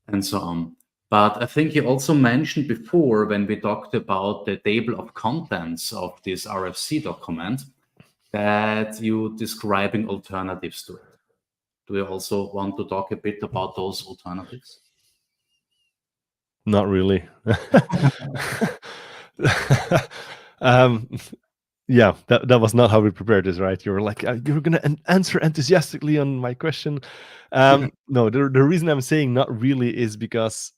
and so on. But I think you also mentioned before, when we talked about the table of contents of this RFC document, that you're describing alternatives to it. Do you also want to talk a bit about those alternatives? Not really. Yeah, that was not how we prepared this, right? You were like, you're going to answer enthusiastically on my question. No, the reason I'm saying not really is because,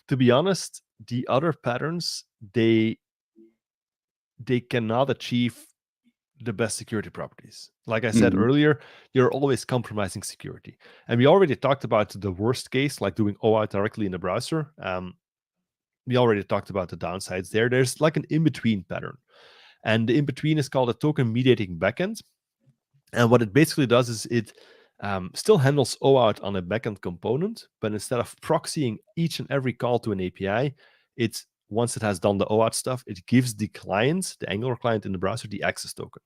to be honest, the other patterns, they cannot achieve the best security properties. Like I said earlier, you're always compromising security. And we already talked about the worst case, like doing OAuth directly in the browser. We already talked about the downsides there. There's like an in-between pattern. And the in-between is called a token mediating backend. And what it basically does is it still handles OAuth on a backend component, but instead of proxying each and every call to an API, once it has done the OAuth stuff, it gives the client, the Angular client in the browser, the access token,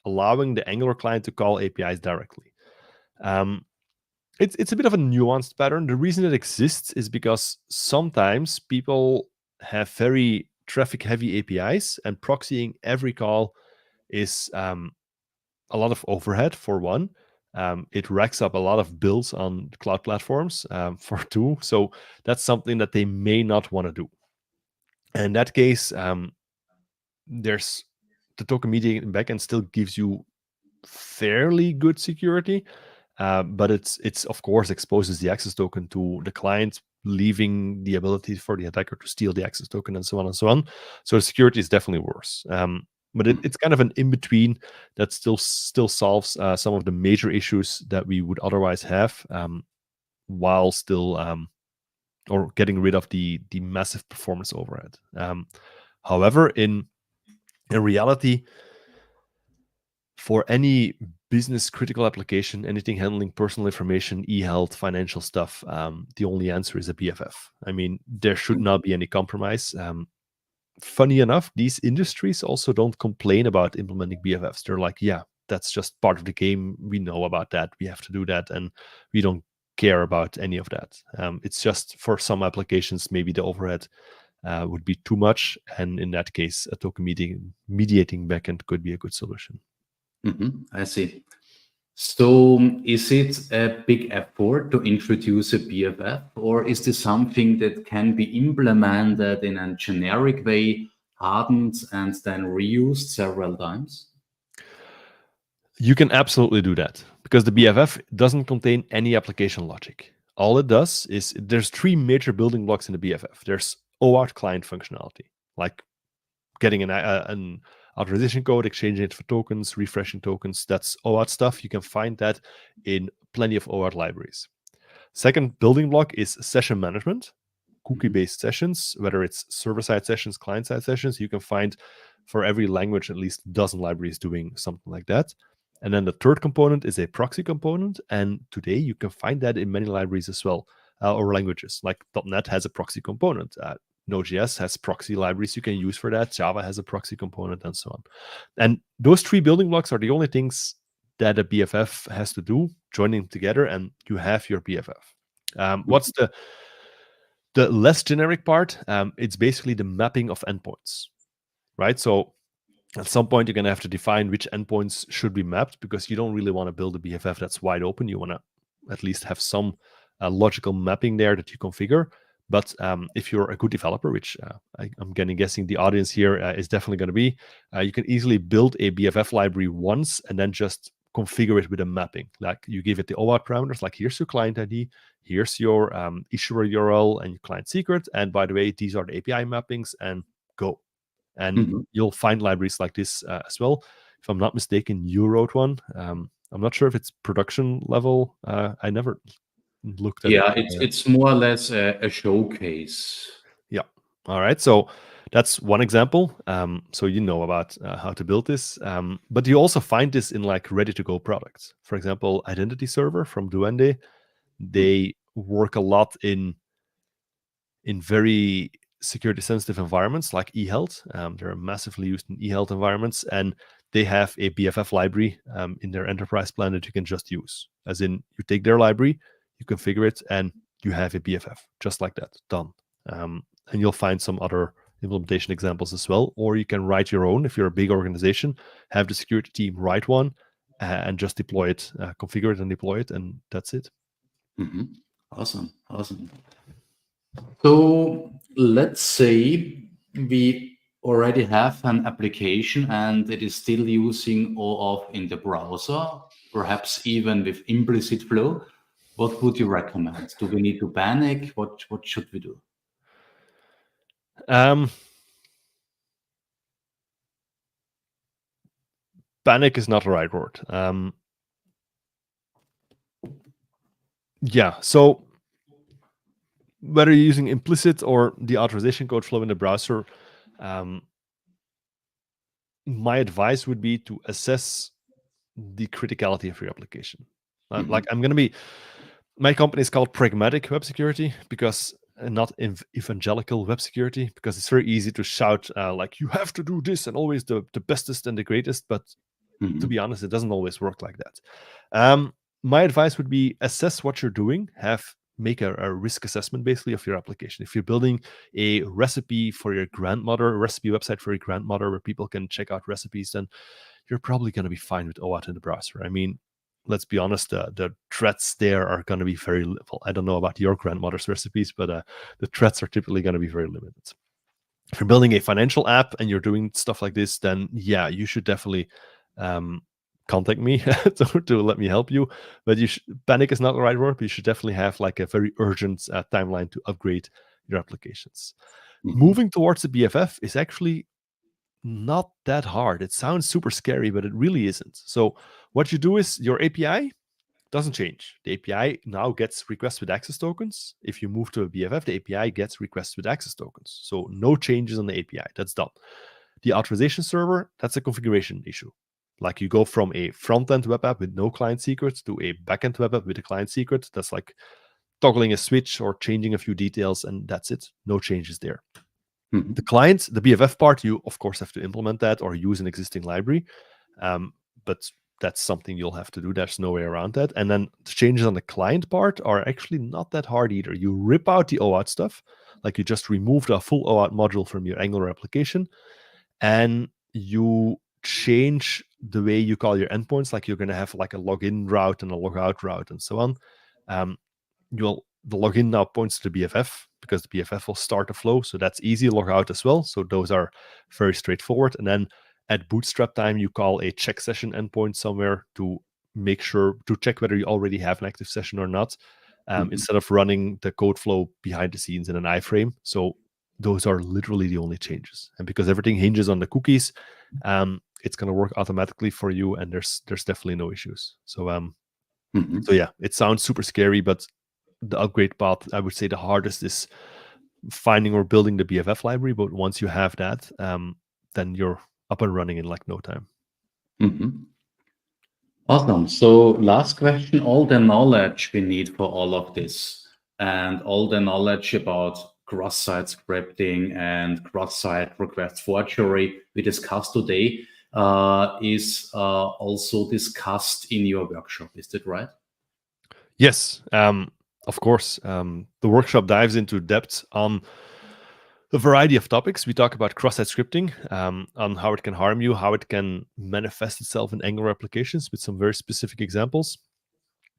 allowing the Angular client to call APIs directly. It's a bit of a nuanced pattern. The reason it exists is because sometimes people have very traffic-heavy APIs, and proxying every call is a lot of overhead, for one. It racks up a lot of bills on cloud platforms, for two. So that's something that they may not want to do. And in that case, there's the token mediating backend still gives you fairly good security, but it's of course exposes the access token to the client, leaving the ability for the attacker to steal the access token and so on and so on. So the security is definitely worse. But it's kind of an in-between that still solves some of the major issues that we would otherwise have, while still or getting rid of the massive performance overhead. However, in reality, for any business critical application, anything handling personal information, e-health, financial stuff, the only answer is a BFF. I mean, there should not be any compromise. Funny enough, these industries also don't complain about implementing BFFs. They're like, yeah, that's just part of the game. We know about that. We have to do that. And we don't care about any of that. It's just for some applications, maybe the overhead would be too much. And in that case, a token mediating backend could be a good solution. I see. So is it a big effort to introduce a BFF, or is this something that can be implemented in a generic way, hardened and then reused several times? You can absolutely do that because the BFF doesn't contain any application logic. All it does is there's three major building blocks in the BFF. There's OAuth client functionality, like getting an authorization code, exchanging it for tokens, refreshing tokens. That's OAuth stuff. You can find that in plenty of OAuth libraries. Second building block is session management, cookie-based sessions, whether it's server-side sessions, client-side sessions. You can find for every language at least a dozen libraries doing something like that. And then the third component is a proxy component. And today you can find that in many libraries as well, or languages. Like .NET has a proxy component. Node.js has proxy libraries you can use for that. Java has a proxy component and so on. And those three building blocks are the only things that a BFF has to do, joining together, and you have your BFF. What's the less generic part? It's basically the mapping of endpoints, right? So at some point, you're going to have to define which endpoints should be mapped because you don't really want to build a BFF that's wide open. You want to at least have some logical mapping there that you configure. But if you're a good developer, which I'm guessing the audience here is definitely going to be, you can easily build a BFF library once and then just configure it with a mapping. Like you give it the OAuth parameters, like here's your client ID, here's your issuer URL and your client secret. And by the way, these are the API mappings, and go. And you'll find libraries like this as well. If I'm not mistaken, you wrote one. I'm not sure if it's production level. I never looked at Yeah, it. it's more or less a showcase. Yeah. All right. So that's one example. So you know about how to build this. But you also find this in like ready-to-go products. For example, Identity Server from Duende. They work a lot in very security sensitive environments like eHealth. They're massively used in eHealth environments, and they have a BFF library in their enterprise plan that you can just use. As in, you take their library, you configure it, and you have a BFF just like that, done. And you'll find some other implementation examples as well, or you can write your own if you're a big organization. Have the security team write one and just deploy it, configure it, and deploy it, and that's it. Awesome. So let's say we already have an application and it is still using OAuth in the browser, perhaps even with implicit flow. What would you recommend? Do we need to panic? What should we do? Panic is not the right word. Yeah, so whether you're using implicit or the authorization code flow in the browser, my advice would be to assess the criticality of your application. Like my company is called Pragmatic Web Security because not evangelical web security, because it's very easy to shout like you have to do this and always the bestest and the greatest. But to be honest, it doesn't always work like that. My advice would be assess what you're doing, make a risk assessment basically of your application. If you're building a recipe for your grandmother, a recipe website for your grandmother where people can check out recipes, then you're probably going to be fine with OAuth in the browser. I mean, let's be honest, the threats there are going to be very little. I don't know about your grandmother's recipes, but the threats are typically going to be very limited. If you're building a financial app and you're doing stuff like this, then yeah, you should definitely contact me to let me help you. But panic is not the right word, but you should definitely have like a very urgent timeline to upgrade your applications. Moving towards the BFF is actually not that hard. It sounds super scary, but it really isn't. So what you do is your API doesn't change. The API now gets requests with access tokens. If you move to a BFF, the API gets requests with access tokens. So no changes on the API. That's done. The authorization server, that's a configuration issue. Like you go from a front-end web app with no client secrets to a back-end web app with a client secret. That's like toggling a switch or changing a few details, and that's it. No changes there. The client, the BFF part, you of course have to implement that or use an existing library. But that's something you'll have to do. There's no way around that. And then the changes on the client part are actually not that hard either. You rip out the OAuth stuff, like you just removed a full OAuth module from your Angular application, and you change the way you call your endpoints, like you're going to have like a login route and a logout route and so on. The login now points to the BFF because the BFF will start a flow. So that's easy. Logout as well. So those are very straightforward. And then at bootstrap time, you call a check session endpoint somewhere to make sure to check whether you already have an active session or not, instead of running the code flow behind the scenes in an iframe. So those are literally the only changes. And because everything hinges on the cookies, it's going to work automatically for you, and there's definitely no issues. So so yeah, it sounds super scary, but the upgrade path, I would say the hardest is finding or building the BFF library. But once you have that, then you're up and running in like no time. Awesome. So last question, all the knowledge we need for all of this and all the knowledge about cross-site scripting and cross-site request forgery we discussed today is also discussed in your workshop. Is that right? Yes, of course. The workshop dives into depth on a variety of topics. We talk about cross-site scripting, on how it can harm you, how it can manifest itself in Angular applications with some very specific examples.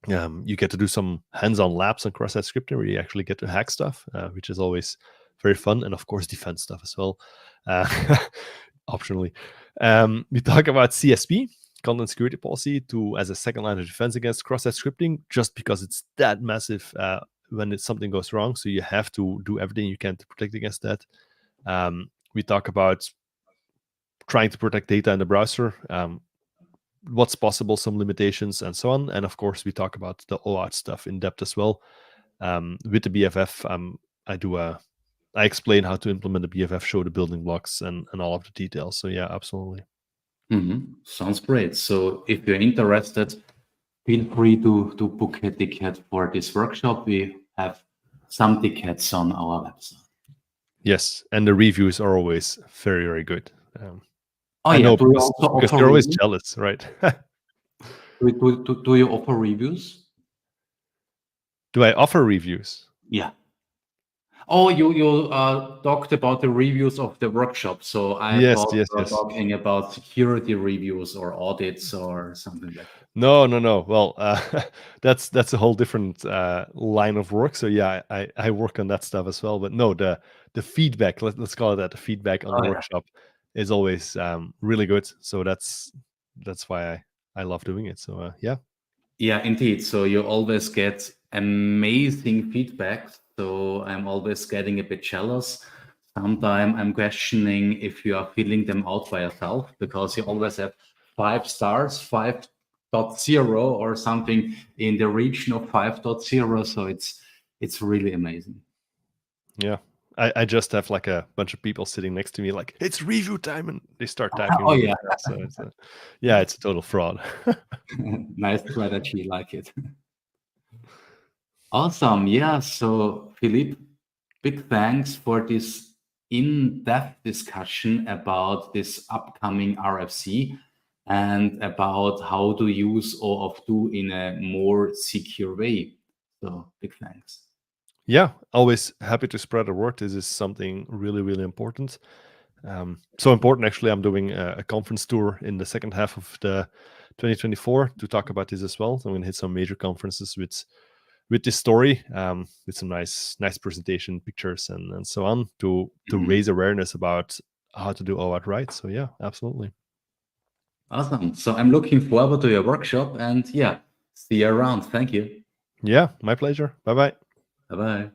You get to do some hands-on labs on cross-site scripting where you actually get to hack stuff, which is always very fun, and of course defend stuff as well, optionally. We talk about CSP, content security policy, as a second line of defense against cross-site scripting, just because it's that massive when something goes wrong. So you have to do everything you can to protect against that. We talk about trying to protect data in the browser, what's possible, some limitations, and so on. And of course, we talk about the OAuth stuff in depth as well. With the BFF, I explain how to implement the BFF, show the building blocks and all of the details. So yeah, absolutely. Sounds great. So if you're interested, feel free to book a ticket for this workshop. We have some tickets on our website. Yes, and the reviews are always very, very good. I know, because you're always jealous, right? Do you offer reviews? Do I offer reviews? Yeah. Oh, you talked about the reviews of the workshop. So I thought you were talking about security reviews or audits or something like that. No. Well, that's a whole different line of work. So yeah, I work on that stuff as well. But no, the feedback, let's call it that, the feedback on the workshop is always really good. So that's why I love doing it. So yeah. Yeah, indeed. So you always get amazing feedback. So I'm always getting a bit jealous. Sometimes I'm questioning if you are filling them out by yourself, because you always have 5 stars, 5.0 or something in the region of 5.0. So it's really amazing. Yeah. I just have like a bunch of people sitting next to me, like, it's review time, and they start typing. Oh yeah. So it's a total fraud. Nice strategy, like it. Awesome. Yeah. So Philippe, big thanks for this in-depth discussion about this upcoming RFC and about how to use OAuth 2 in a more secure way. So big thanks. Yeah, always happy to spread the word. This is something really, really important. So important, actually, I'm doing a conference tour in the second half of the 2024 to talk about this as well. So I'm going to hit some major conferences with this story, with some nice presentation pictures and so on to raise awareness about how to do OAuth right. So yeah, absolutely. Awesome. So I'm looking forward to your workshop, and yeah, see you around. Thank you. Yeah, my pleasure. Bye-bye. Bye-bye.